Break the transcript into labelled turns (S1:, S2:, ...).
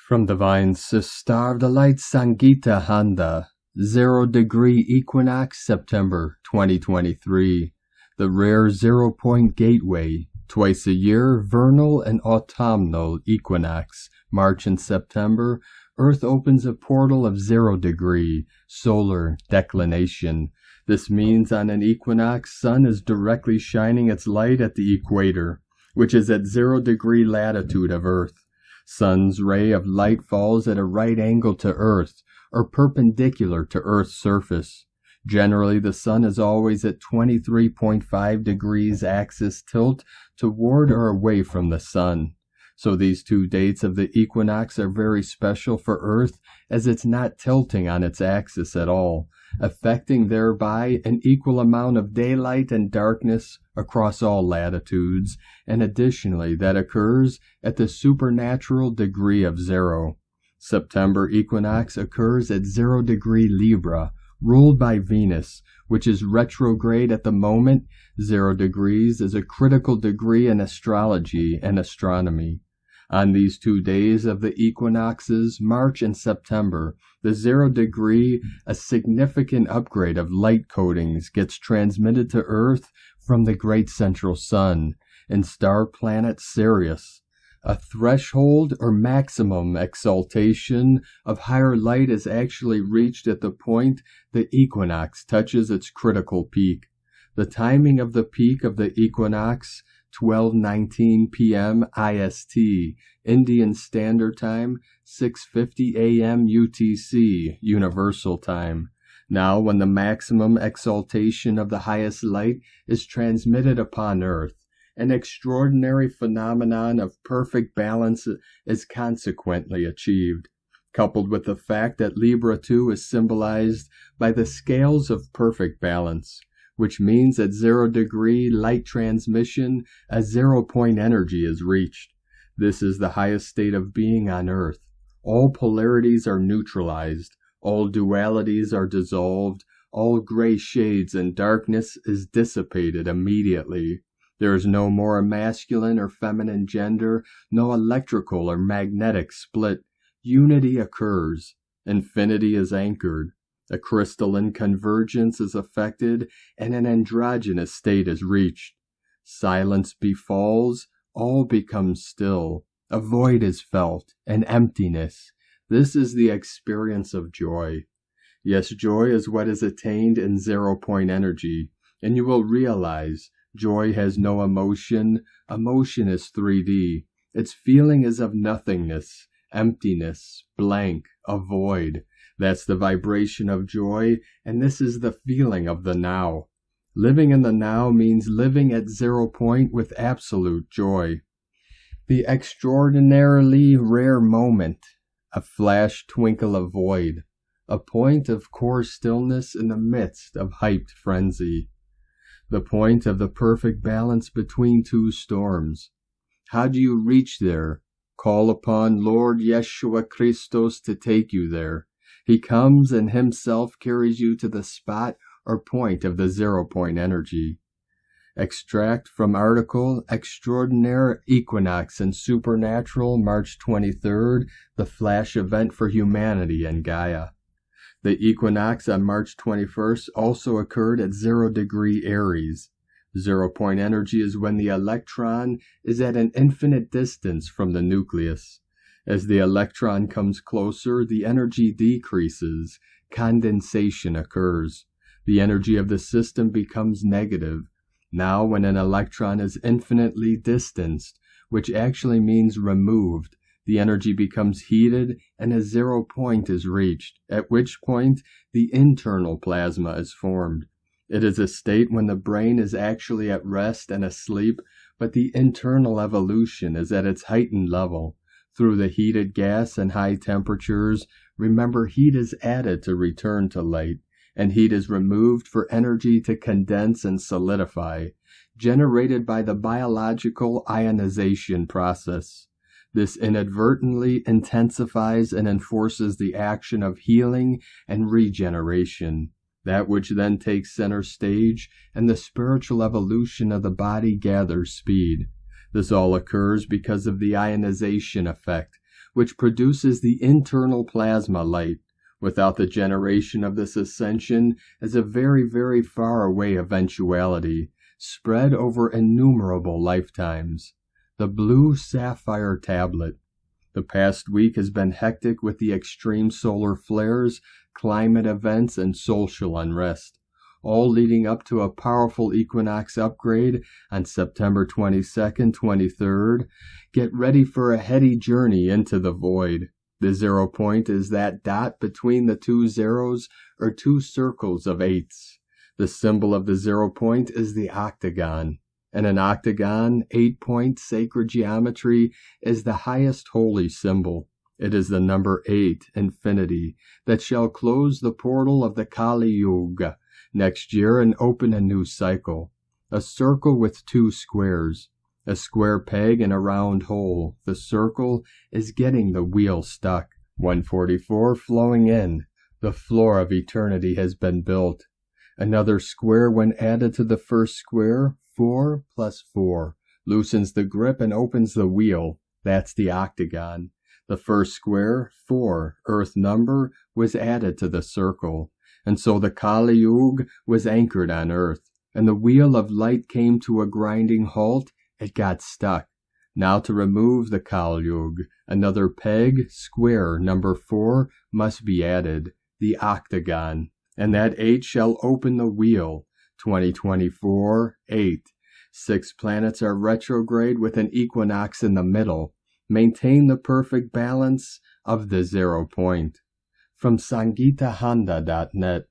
S1: From Divine Sister of the Light Sangita Handa, 0 degree equinox, September 2023. The rare 0-point gateway, twice a year, vernal and autumnal equinox, March and September. Earth opens a portal of 0 degree, solar declination. This means on an equinox, sun is directly shining its light at the equator, which is at 0 degree latitude of Earth. Sun's ray of light falls at a right angle to Earth, or perpendicular to Earth's surface. Generally, the sun is always at 23.5 degrees axis tilt toward or away from the sun. So these two dates of the equinox are very special for Earth, as it's not tilting on its axis at all, affecting thereby an equal amount of daylight and darkness across all latitudes, and additionally that occurs at the supernatural degree of 0. September equinox occurs at 0 degree Libra, ruled by Venus, which is retrograde at the moment. 0 degrees is a critical degree in astrology and astronomy. On these 2 days of the equinoxes, March and September, the 0 degree, a significant upgrade of light coatings gets transmitted to Earth from the great central sun and star planet Sirius. A threshold or maximum exaltation of higher light is actually reached at the point the equinox touches its critical peak. The timing of the peak of the equinox, 12:19 p.m. IST, Indian Standard Time, 6:50 a.m. UTC, Universal Time. Now, when the maximum exaltation of the highest light is transmitted upon Earth, an extraordinary phenomenon of perfect balance is consequently achieved, coupled with the fact that Libra 2 is symbolized by the scales of perfect balance, which means at 0 degree light transmission, a 0-point energy is reached. This is the highest state of being on Earth. All polarities are neutralized, all dualities are dissolved, all gray shades and darkness is dissipated immediately. There is no more a masculine or feminine gender, no electrical or magnetic split. Unity occurs. Infinity is anchored. A crystalline convergence is effected, and an androgynous state is reached. Silence befalls, all becomes still. A void is felt, an emptiness. This is the experience of joy. Yes, joy is what is attained in 0-point energy, and you will realize joy has no emotion. Emotion is 3D. Its feeling is of nothingness, emptiness, blank, a void. That's the vibration of joy, and this is the feeling of the now. Living in the now means living at 0 point with absolute joy. The extraordinarily rare moment, a flash twinkle of void, a point of core stillness in the midst of hyped frenzy. The point of the perfect balance between 2 storms. How do you reach there? Call upon Lord Yeshua Christos to take you there. He comes and himself carries you to the spot or point of the 0-point energy. Extract from article Extraordinary Equinox and Supernatural, March 23rd, the flash event for humanity and Gaia. The equinox on March 21st also occurred at 0 degree Aries. 0-point energy is when the electron is at an infinite distance from the nucleus. As the electron comes closer, the energy decreases. Condensation occurs. The energy of the system becomes negative. Now, when an electron is infinitely distanced, which actually means removed, the energy becomes heated and a 0 point is reached, at which point the internal plasma is formed. It is a state when the brain is actually at rest and asleep, but the internal evolution is at its heightened level. Through the heated gas and high temperatures, remember, heat is added to return to light, and heat is removed for energy to condense and solidify, generated by the biological ionization process. This inadvertently intensifies and enforces the action of healing and regeneration, that which then takes center stage, and the spiritual evolution of the body gathers speed. This all occurs because of the ionization effect, which produces the internal plasma light. Without the generation of this ascension is a very, very far away eventuality, spread over innumerable lifetimes. The blue sapphire tablet. The past week has been hectic with the extreme solar flares, climate events, and social unrest, all leading up to a powerful equinox upgrade on September 22nd, 23rd. Get ready for a heady journey into the void. The 0 point is that dot between the two zeros or two circles of eights. The symbol of the 0 point is the octagon. In an octagon, 8-point sacred geometry is the highest holy symbol. It is the number 8, infinity, that shall close the portal of the Kali Yuga next year and open a new cycle. A circle with two squares. A square peg in a round hole. The circle is getting the wheel stuck. 144 flowing in. The floor of eternity has been built. Another square when added to the first square, 4 plus 4, loosens the grip and opens the wheel. That's the octagon. The first square, 4, Earth number, was added to the circle. And so the Kali Yuga was anchored on Earth, and the wheel of light came to a grinding halt. It got stuck. Now to remove the Kali Yuga, another peg, square, number 4, must be added, the octagon, and that 8 shall open the wheel. 2024, 8. 6 planets are retrograde with an equinox in the middle. Maintain the perfect balance of the 0 point. From SangeetaHonda.net.